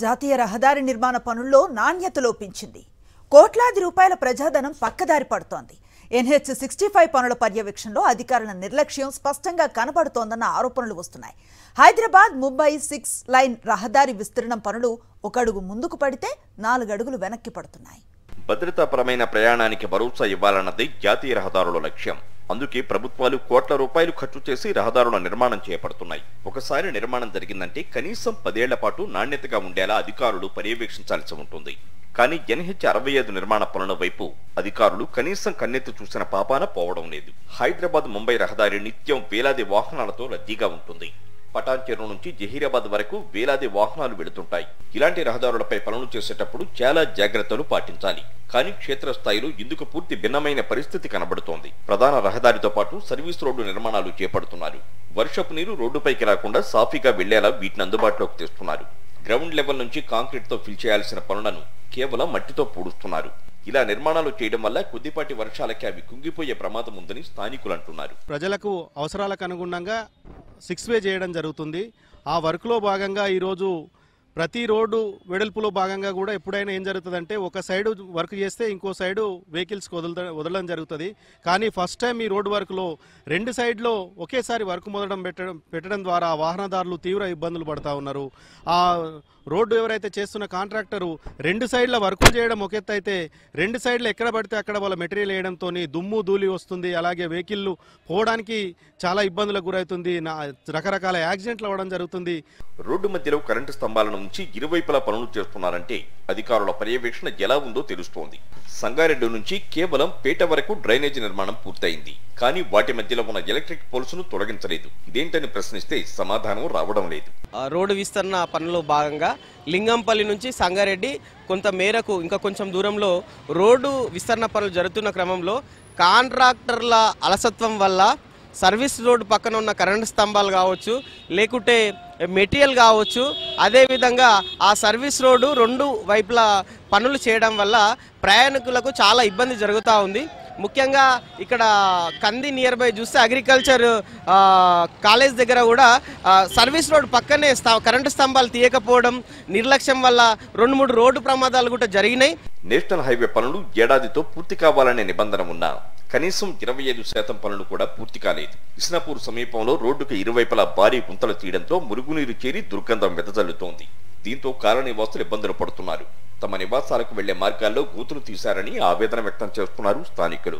జాతీయ రహదారి నిర్మాణ పనుల్లో నాణ్యత లోపించింది. కోట్లాది రూపాయల ప్రజాధనం పక్కదారి పడుతోంది. NH 65 పనుల పర్యవేక్షణలో అధికారుల నిర్లక్ష్యం స్పష్టంగా కనబడుతోందన్న ఆరోపణలు వస్తున్నాయి. హైదరాబాద్ ముంబై 6 లైన్ రహదారి విస్తరణం పనులు ఒక అడుగు ముందుకు పడితే 4 అడుగులు వెనక్కి పడుతున్నాయి. భద్రతాపరమైన ప్రయాణానికి భరోసా ఇవ్వాలన్నది జాతీయ రహదారుల లక్ష్యం. అందుకే ప్రభుత్వాలు కోట్ల రూపాయలు ఖర్చు చేసి రహదారుల నిర్మాణం చేపడుతున్నాయి. ఒకసారి నిర్మాణం జరిగిందంటే కనీసం 10 ఏళ్ల పాటు నాణ్యతగా ఉండేలా అధికారులు పర్యవేక్షించాల్సి ఉంటుంది. కానీ NH 65 నిర్మాణ పనుల వైపు అధికారులు కనీసం కన్నెత్తి చూసిన పాపాన పోవడం లేదు. హైదరాబాద్ ముంబై రహదారి నిత్యం వేలాది వాహనాలతో రద్దీగా ఉంటుంది. పటాన్ చెరువు నుంచి జహీరాబాద్ వరకు వేలాది వాహనాలు వెళుతుంటాయి. ఇలాంటి రహదారులపై పనులు చేసేటప్పుడు చాలా జాగ్రత్తలు పాటించాలి. కానీ క్షేత్రస్థాయిలో ఇందుకు పూర్తి భిన్నమైన పరిస్థితి కనబడుతోంది. ప్రధాన రహదారితో పాటు సర్వీస్ రోడ్డు నిర్మాణాలు చేపడుతున్నారు. వర్షపు నీరు రోడ్డుపైకి రాకుండా సాఫీగా వెళ్లేలా వీటిని అందుబాటులోకి తెస్తున్నారు. గ్రౌండ్ లెవెల్ నుంచి కాంక్రీట్ తో ఫిల్ చేయాల్సిన పనులను కేవలం మట్టితో పూడుస్తున్నారు. ఇలా నిర్మాణాలు చేయడం వల్ల కొద్దిపాటి వర్షాలకి అవి కుంగిపోయే ప్రమాదం ఉందని స్థానికులు అంటున్నారు. ప్రజలకు అవసరాలకు అనుగుణంగా 6 వే చేయడం జరుగుతుంది. ఆ వర్క్లో భాగంగా ఈరోజు ప్రతి రోడ్డు వెడల్పులో భాగంగా కూడా ఎప్పుడైనా ఏం జరుగుతుందంటే ఒక సైడు వర్క్ చేస్తే ఇంకో సైడు వెహికల్స్కి వదలడం జరుగుతుంది. కానీ ఫస్ట్ టైం ఈ రోడ్డు వర్క్లో 2 సైడ్లో ఒకేసారి వర్క్ పెట్టడం ద్వారా వాహనదారులు తీవ్ర ఇబ్బందులు పడుతూ ఉన్నారు. ఆ రోడ్డు ఎవరైతే చేస్తున్న కాంట్రాక్టరు 2 సైడ్ల వర్క్ చేయడం ఒక ఎత్తు అయితే 2 సైడ్లు ఎక్కడ పడితే అక్కడ వాళ్ళ మెటీరియల్ వేయడంతో దుమ్ము ధూళి వస్తుంది. అలాగే వెహికల్లు పోవడానికి చాలా ఇబ్బందులకు గురవుతుంది. రకరకాల యాక్సిడెంట్లు అవ్వడం జరుగుతుంది. రోడ్డు మధ్యలో కరెంటు స్తంభాల నుంచి ఇరువైపులా పనులు చేస్తున్నారంటే అధికారుల పర్యవేక్షణ ఎలా ఉందో తెలుస్తోంది. సంగారెడ్డి నుంచి కేవలం పేట వరకు డ్రైనేజీ నిర్మాణం పూర్తయింది. కానీ వాటి మధ్యలో ఉన్న ఎలక్ట్రిక్ పోల్స్ ను తొలగించలేదు. ఇదేంటని ప్రశ్నిస్తే సమాధానం రావడం లేదు. రోడ్డు విస్తరణ పనుల్లో భాగంగా లింగంపల్లి నుంచి సంగారెడ్డి కొంత మేరకు ఇంకా కొంచెం దూరంలో రోడ్డు విస్తరణ పనులు జరుగుతున్న క్రమంలో కాంట్రాక్టర్ల అలసత్వం వల్ల సర్వీస్ రోడ్డు పక్కన ఉన్న కరెంటు స్తంభాలు కావచ్చు, లేకుంటే మెటీరియల్ కావచ్చు, అదేవిధంగా ఆ సర్వీస్ రోడ్డు 2 వైపులా పనులు చేయడం వల్ల ప్రయాణికులకు చాలా ఇబ్బంది జరుగుతూ ఉంది. ముఖ్యంగా ఇక్కడ కంది నియర్ బై చూస్తే అగ్రికల్చర్ కాలేజ్ దగ్గర కూడా సర్వీస్ రోడ్ పక్కనే కరెంటు స్తంభాలు తీయకపోవడం, నిర్లక్ష్యం వల్ల 2-3 రోడ్డు ప్రమాదాలు కూడా జరిగినాయి. నేషనల్ హైవే పనులు ఏడాదితో పూర్తి కావాలనే నిబంధన ఉన్నా కనీసం 25% పనులు కూడా పూర్తి కాలేదు. ఇస్నాపూర్ సమీపంలో రోడ్డుకు ఇరువైపులా భారీ గుంతలు తీయడంతో మురుగునీరు చేరి దుర్గంధం వెదజల్లుతోంది. దీంతో కాలనీ నివాసులు ఇబ్బందులు పడుతున్నారు. తమ నివాసాలకు వెళ్లే మార్గాల్లో గూతులు తీశారని ఆవేదన వ్యక్తం చేస్తున్నారు స్థానికులు.